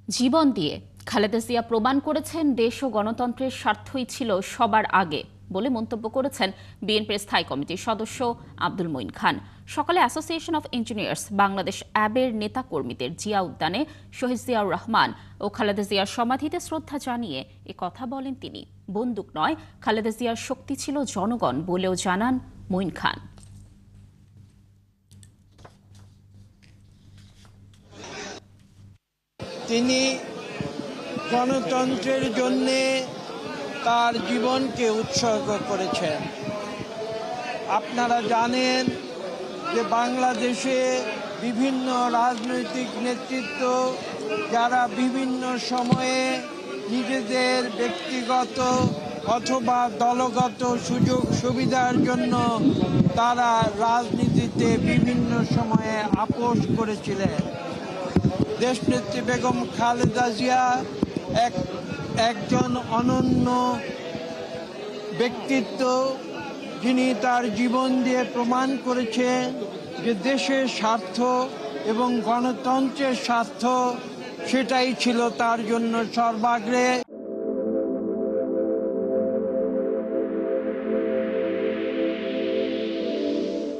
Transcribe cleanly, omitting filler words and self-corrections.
জীবন দিয়ে খালেদা জিয়া প্রমাণ করেছেন দেশ ও গণতন্ত্রের স্বার্থই ছিল সবার আগে বলে মন্তব্য করেছেন বিএনপির স্থায়ী কমিটির সদস্য আব্দুল মঈন খান। সকালে অ্যাসোসিয়েশন অফ ইঞ্জিনিয়ার্স বাংলাদেশ অ্যাবের নেতাকর্মীদের জিয়া উদ্যানে শহীদ জিয়াউর রহমান ও খালেদা জিয়ার সমাধিতে শ্রদ্ধা জানিয়ে এ কথা বলেন তিনি। বন্দুক নয়, খালেদা জিয়ার শক্তি ছিল জনগণ বলেও জানান মঈন খান। তিনি গণতন্ত্রের জন্যে তার জীবনকে উৎসর্গ করেছেন। আপনারা জানেন যে বাংলাদেশে বিভিন্ন রাজনৈতিক নেতৃত্ব যারা বিভিন্ন সময়ে নিজেদের ব্যক্তিগত অথবা দলগত সুযোগ সুবিধার জন্য তারা রাজনীতিতে বিভিন্ন সময়ে আপোস করেছিলেন। দেশনেত্রী বেগম খালেদা জিয়া একজন অনন্য ব্যক্তিত্ব, যিনি তার জীবন দিয়ে প্রমাণ করেছেন যে দেশের স্বার্থ এবং গণতন্ত্রের স্বার্থ সেটাই ছিল তার জন্য সর্বাগ্রে।